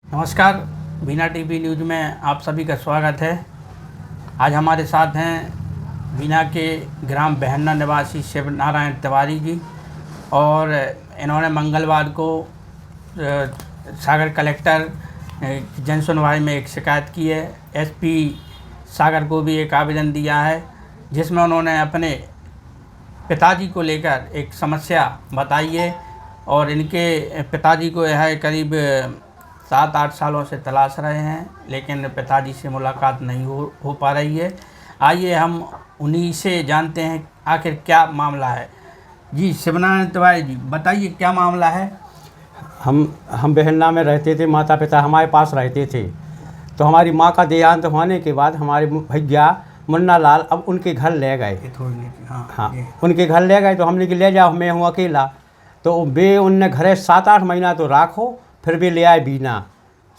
नमस्कार, बीना TV news में आप सभी का स्वागत है। आज हमारे साथ हैं बीना के ग्राम बहन्ना निवासी शिव नारायण तिवारी जी और इन्होंने मंगलवार को सागर कलेक्टर जन सुनवाई में एक शिकायत की है। एसपी सागर को भी एक आवेदन दिया है जिसमें उन्होंने अपने पिताजी को लेकर एक समस्या बताई है और इनके पिताजी को यह करीब 7-8 सालों से तलाश रहे हैं, लेकिन पिताजी से मुलाकात नहीं हो पा रही है। आइए हम उन्हीं से जानते हैं आखिर क्या मामला है। जी शिवनारायण तिवारी जी, बताइए क्या मामला है। हम बहन्ना में रहते थे, माता पिता हमारे पास रहते थे। तो हमारी माँ का देहांत होने के बाद हमारे भैया मुन्ना लाल अब उनके घर ले गए। हाँ, उनके घर ले गए तो हमने कि ले जाओ, मैं हूँ अकेला। तो वे उनने घरे 7-8 महीना तो राखो, फिर भी ले आए बीना।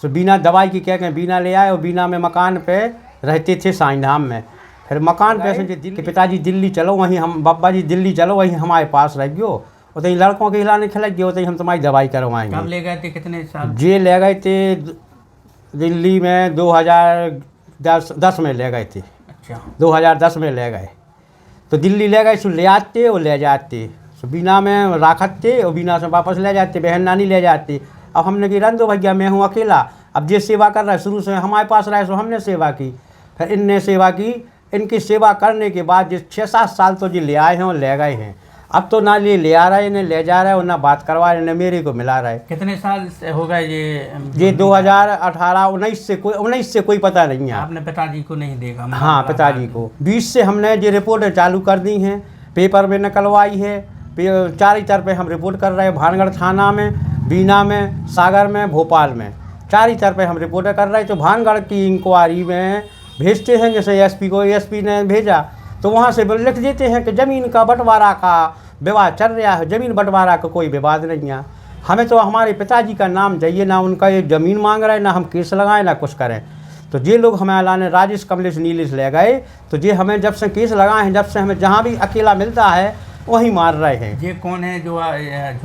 तो बीना दवाई की क्या कहें, बीना ले आए और बीना में मकान पे रहते थे साईंधाम में। फिर मकान पे से कि पिताजी दिल्ली चलो, वहीं हम बाबा जी दिल्ली चलो, वहीं हमारे पास रह गयो, उतनी लड़कों के खिलाने खिलक गए, उतनी हम तुम्हारी दवाई करवाएंगे। कब ले गए थे, कितने साल? जे ले गए थे दिल्ली में 2010 में ले गए थे। अच्छा, 2010 में ले गए। तो दिल्ली ले गए सो ले आते और ले जाते, सो बीना में राखते और बीना से वापस ले जाते, बहन नानी ले जाती। अब हमने कि रन दो भैया, मैं हूँ अकेला। अब जे सेवा कर रहा है शुरू से हमारे पास रहा है, सो हमने सेवा की। फिर इनने सेवा की। इनकी सेवा करने के बाद जो 6-7 साल तो जी ले आए हैं और ले गए हैं। अब तो ना ले आ रहे, इन्हें ले जा रहे और ना बात करवा रहे, न मेरे को मिला रहे। कितने साल से हो गए ये 2018-19 से कोई पता नहीं है। आपने पिताजी को नहीं देखा? हाँ, पिताजी को 20 से हमने ये रिपोर्टें चालू कर दी हैं, पेपर में निकलवाई है। चारों तरफ हम रिपोर्ट कर रहे हैं, भानगढ़ थाना में, बीना में, सागर में, भोपाल में, चारों तरफ हम रिपोर्टें कर रहे हैं। तो भानगढ़ की इंक्वायरी में भेजते हैं, जैसे एसपी को, एसपी ने भेजा तो वहाँ से लिख देते हैं कि ज़मीन का बंटवारा का विवाद चल रहा है। ज़मीन बंटवारा का कोई विवाद नहीं है। हमें तो हमारे पिताजी का नाम चाहिए, ना उनका ये ज़मीन मांग रहे, ना हम केस लगाएं, ना कुछ करें। तो ये लोग हमें लाने राजेश कमलेश नीलेश ले गए। तो ये हमें जब से केस लगाए हैं, जब से हमें जहाँ भी अकेला मिलता है वहीं मार रहे हैं। ये कौन है जो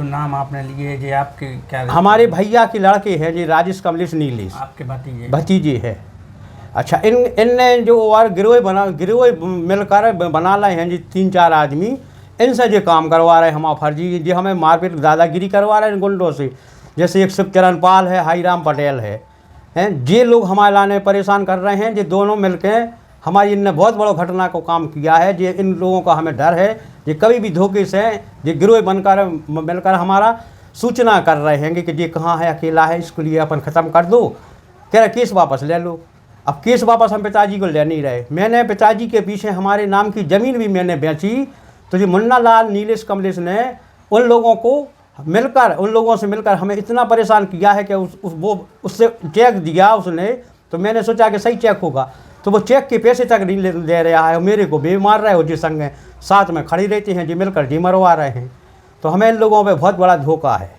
नाम आपने लिए? ये आपके क्या? हमारे भैया के लड़के हैं जी, राजेश कमलेश नीलेश, आपके भतीजे है। अच्छा, इनने जो और गिरोह मिलकर बना लाए हैं जी 3-4 आदमी, इनसे जो काम करवा रहे हैं हमारा फर्जी, जो हमें मारपीट दादागिरी करवा रहे हैं गुंडों से। जैसे एक शिवचरण पाल है, हाईराम पटेल है, ये लोग हमारे लाने परेशान कर रहे हैं। ये दोनों मिलकर हमारी इनने बहुत बड़ा घटना को काम किया है। ये इन लोगों का हमें डर है, ये कभी भी धोखे से ये गिरोह बनकर मिलकर हमारा सूचना कर रहे हैं कि ये कहाँ है, अकेला है, इसको लिए अपन ख़त्म कर दो, कह रहे केस वापस ले लो। अब केस वापस हम पिताजी को ले नहीं रहे। मैंने पिताजी के पीछे हमारे नाम की ज़मीन भी मैंने बेची। तो ये मुन्ना लाल नीलेश कमलेश ने उन लोगों से मिलकर हमें इतना परेशान किया है कि उससे चेक दिया उसने। तो मैंने सोचा कि सही चेक होगा, तो वो चेक के पैसे तक नहीं दे रहा है और मेरे को बेमार रहे हो, जी संग साथ में खड़ी रहते हैं, जी मिलकर जी मरवा रहे हैं। तो हमें इन लोगों पे बहुत बड़ा धोखा है।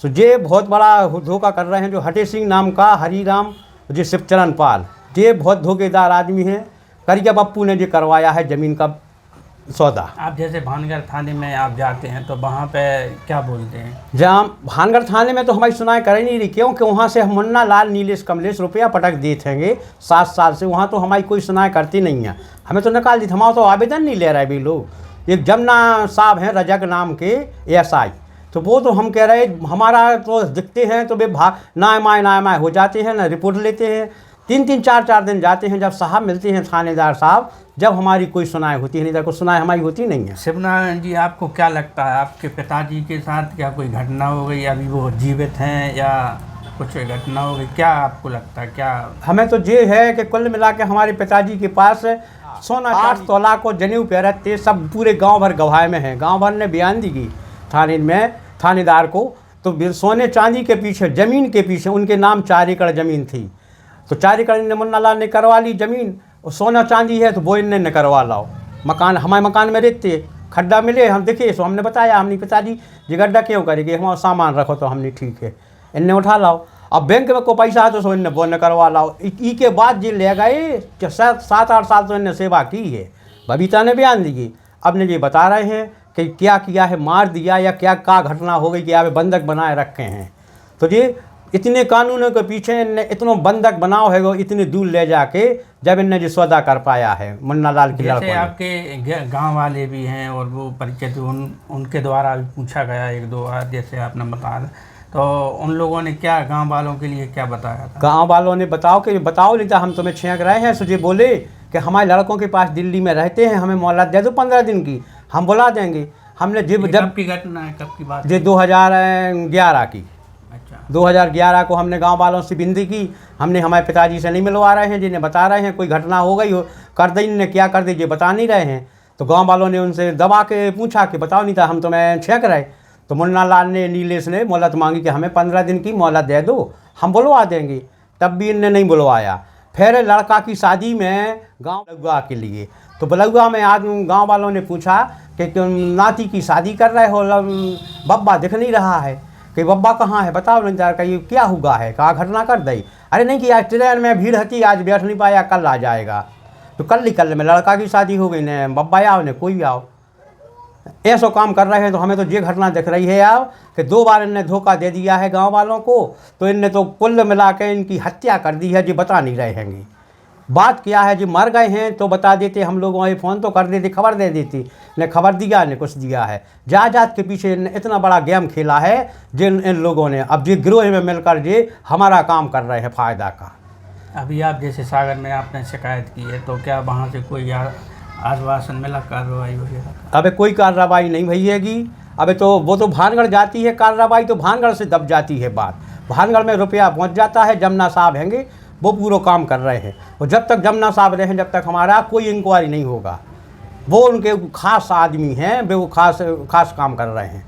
तो ये बहुत बड़ा धोखा कर रहे हैं जो हटे सिंह नाम का हरीराम, जी शिवचरण पाल, ये बहुत धोखेदार आदमी हैं। करिया पप्पू ने जो करवाया है ज़मीन का सौदा। आप जैसे भानगढ़ थाने में आप जाते हैं तो वहाँ पे क्या बोलते हैं? जहाँ भानगढ़ थाने में तो हमारी सुनाई कर ही नहीं रही, क्योंकि वहाँ से हम मुन्ना लाल नीलेश कमलेश रुपया पटक देते 7 साल से, वहाँ तो हमारी कोई सुनाई करती नहीं है। हमें तो निकाल दी, हमारा तो आवेदन नहीं ले रहा है भी लोग। एक जमुना साहब हैं रजक नाम के एएसआई, तो वो तो हम कह रहे हमारा तो दिखते हैं तो वे नामाय हो जाते हैं, ना रिपोर्ट लेते हैं। 3-3 4-4 दिन जाते हैं, जब साहब मिलते हैं थानेदार साहब, जब हमारी कोई सुनाई होती है, नहीं तो कोई सुनाई हमारी होती नहीं है। शिवनारायण जी, आपको क्या लगता है आपके पिताजी के साथ क्या कोई घटना हो गई, अभी वो जीवित हैं या कुछ घटना हो गई, क्या आपको लगता है? क्या हमें तो ये है कि कुल मिला के हमारे पिताजी के पास सोना 8 तोला को जनेऊ पहनते सब पूरे गांव भर गवाह में है। गांव भर ने बयान दी गई थाने में थानेदार को। तो सोने चांदी के पीछे, ज़मीन के पीछे उनके नाम 4 एकड़ ज़मीन थी। तो 4 एकड़ ने मुन्ना लाल ने करवा ली ज़मीन, और सोना चांदी है तो वो इनने करवा लाओ। मकान हमारे मकान में रहते, खड्डा मिले, हम देखे सो हमने बताया, हमने पिताजी जी गड्ढा क्यों करेंगे, हमारा सामान रखो। तो हमने ठीक है, इनने उठा लाओ। अब बैंक में को पैसा है तो सो इनने वो न करवा लाओ। ई के बाद जी ले गए 7-8 साल तो इनने सेवा की है। बबीता ने बयान दी। अब ने ये बता रहे हैं कि क्या किया है, मार दिया या क्या घटना हो गई कि आप बंधक बनाए रखे हैं। तो ये इतने कानूनों के पीछे इनने इतनो बंधक बनाओ है वो इतने दूर ले जाके जब इनने जो सौदा कर पाया है मुन्ना लाल की जैसे लड़कों ने। आपके गांव वाले भी हैं और वो परिचित उनके द्वारा भी पूछा गया एक दो बार, जैसे आपने बताया, तो उन लोगों ने क्या गांव वालों के लिए क्या बताया था? गांव वालों ने बताओ नहीं था, हम तुम्हें छेंक रहे हैं। सुझे बोले कि हमारे लड़कों के पास दिल्ली में रहते हैं, हमें मोहलत दे दो 15 दिन की, हम बुला देंगे। हमने जब कब की घटना है, कब की बात है? ये 2011 की। अच्छा। 2011 को हमने गांव वालों से विनती की, हमने हमारे पिताजी से नहीं मिलवा रहे हैं, जिन्हें बता रहे हैं कोई घटना हो गई हो कर दी ने क्या कर दीजिए, बता नहीं रहे हैं। तो गांव वालों ने उनसे दबा के पूछा कि बताओ नहीं था, हम तुम्हें छेंक रहे। तो मुन्ना लाल ने नीलेश ने मोहलत मांगी कि हमें 15 दिन की मोहलत दे दो, हम बुलवा देंगे। तब भी इनने नहीं बुलवाया। फिर लड़का की शादी में गाँव बलुआ के लिए, तो बलुआ में आज गाँव वालों ने पूछा कि नाती की शादी कर रहे हो, बब्बा दिख नहीं रहा है, कि बब्बा कहाँ है बताओ नहीं जा, कहीं क्या हुआ है, कहाँ घटना कर दी। अरे नहीं कि आज ट्रेन में भीड़ थी, आज बैठ नहीं पाया, कल आ जाएगा। तो कल में लड़का की शादी हो गई, ने बब्बा आओ ने कोई आओ, ऐसा काम कर रहे हैं। तो हमें तो ये घटना दिख रही है आप कि 2 बार इनने धोखा दे दिया है गांव वालों को, तो इनने तो कुल मिला के इनकी हत्या कर दी है, जो बता नहीं रहे हैं। बात क्या है, जो मर गए हैं तो बता देते, हम लोग वहीं फ़ोन तो कर देते, खबर दे देती, ने खबर दिया ने कुछ दिया है। जात के पीछे इनने इतना बड़ा गेम खेला है जिन इन लोगों ने। अब जो गिरोह में मिलकर जे हमारा काम कर रहे हैं फ़ायदा का। अभी आप जैसे सागर में आपने शिकायत की है, तो क्या वहाँ से कोई आश्वासन मिला, कार्रवाई वगैरह? अबे कोई कार्रवाई नहीं भैएगी। अबे तो वो तो भानगढ़ जाती है कार्रवाई, तो भानगढ़ से दब जाती है बात। भानगढ़ में रुपया पहुंच जाता है, जमुना साहब हैंगे वो पूरा काम कर रहे हैं। और जब तक जमुना साहब रहें जब तक हमारा कोई इंक्वायरी नहीं होगा। वो उनके खास आदमी हैं, वे वो खास काम कर रहे हैं।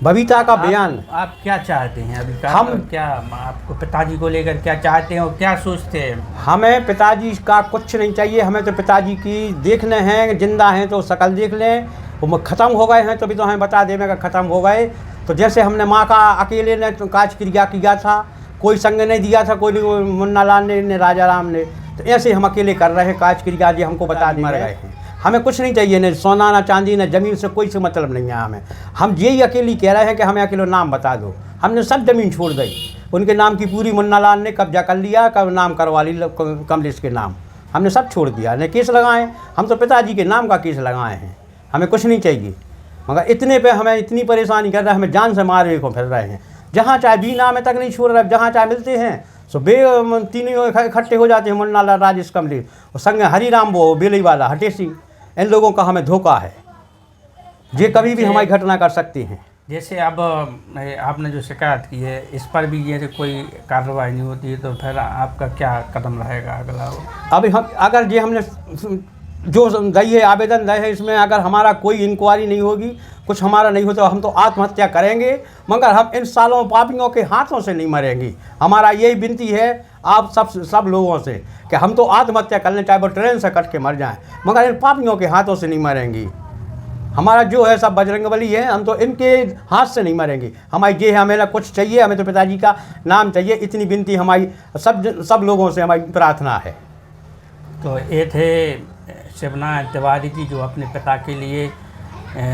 बबीता का बयान। आप क्या चाहते हैं अभी? हम क्या आपको पिताजी को लेकर क्या चाहते हैं और क्या सोचते हैं? हमें पिताजी का कुछ नहीं चाहिए, हमें तो पिताजी की देखने हैं, जिंदा हैं तो शकल देख लें, वो ख़त्म हो गए हैं तो भी तो हमें बता दें कि ख़त्म हो गए। तो जैसे हमने माँ का अकेले ने तो काज क्रिया किया था, कोई संग नहीं दिया था, कोई मुन्ना लाल ने राजा राम ने, तो ऐसे हम अकेले कर रहे हैं काज क्रिया, जी हमको बता दी मर गए हैं। हमें कुछ नहीं चाहिए, न सोना न चांदी न ज़मीन से कोई से मतलब नहीं है हमें। हम यही अकेली कह रहे हैं कि हमें अकेले नाम बता दो। हमने सब ज़मीन छोड़ दी, उनके नाम की पूरी मुन्ना लाल ने कब्जा कर लिया, कब नाम करवा ली कमलेश के नाम, हमने सब छोड़ दिया। न केस लगाए, हम तो पिताजी के नाम का केस लगाए हैं, हमें कुछ नहीं चाहिए। मगर इतने पे हमें इतनी परेशानी कर रहे हैं, हमें जान से मारे को फिर रहे हैं। जहाँ चाहे बीना में तक नहीं छोड़ रहे, जहाँ चाहे मिलते हैं सो तीनों इकट्ठे हो जाते हैं, मुन्ना लाल, राजेश, कमलेश और संग हरीराम वो बेलई वाला हटे सिंह। इन लोगों का हमें धोखा है, ये कभी भी हमारी घटना कर सकते हैं। जैसे अब आपने जो शिकायत की है इस पर भी जैसे कोई कार्रवाई नहीं होती है, तो फिर आपका क्या कदम रहेगा अगला? अभी हम अगर ये हमने जो दई है आवेदन दे है, इसमें अगर हमारा कोई इंक्वायरी नहीं होगी, कुछ हमारा नहीं होता, हम तो आत्महत्या करेंगे, मगर हम इन सालों पापियों के हाथों से नहीं मरेंगे। हमारा यही विनती है आप सब लोगों से कि हम तो आत्महत्या कर लें, चाहे वो ट्रेन से कट के मर जाएं, मगर इन पापियों के हाथों से नहीं मरेंगे। हमारा जो है सब बजरंगबली है, हम तो इनके हाथ से नहीं मरेंगे। हमारी ये है, हमें ना कुछ चाहिए, हमें तो पिताजी का नाम चाहिए, इतनी विनती हमारी सब लोगों से हमारी प्रार्थना है। तो ये थे शिवनारायण तिवारी जी, जो अपने पिता के लिए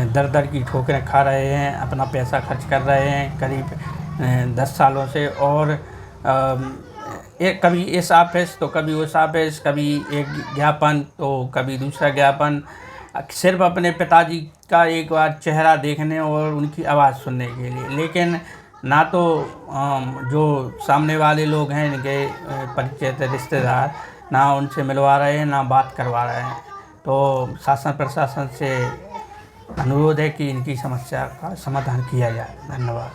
दर दर की ठोकरें खा रहे हैं, अपना पैसा खर्च कर रहे हैं करीब 10 सालों से। और एक कभी इस ऑफिस तो कभी उस ऑफिस, कभी एक ज्ञापन तो कभी दूसरा ज्ञापन, सिर्फ अपने पिताजी का एक बार चेहरा देखने और उनकी आवाज़ सुनने के लिए। लेकिन ना तो जो सामने वाले लोग हैं, इनके परिचित रिश्तेदार, ना उनसे मिलवा रहे हैं, ना बात करवा रहे हैं। तो शासन प्रशासन से अनुरोध है कि इनकी समस्या का समाधान किया जाए। धन्यवाद।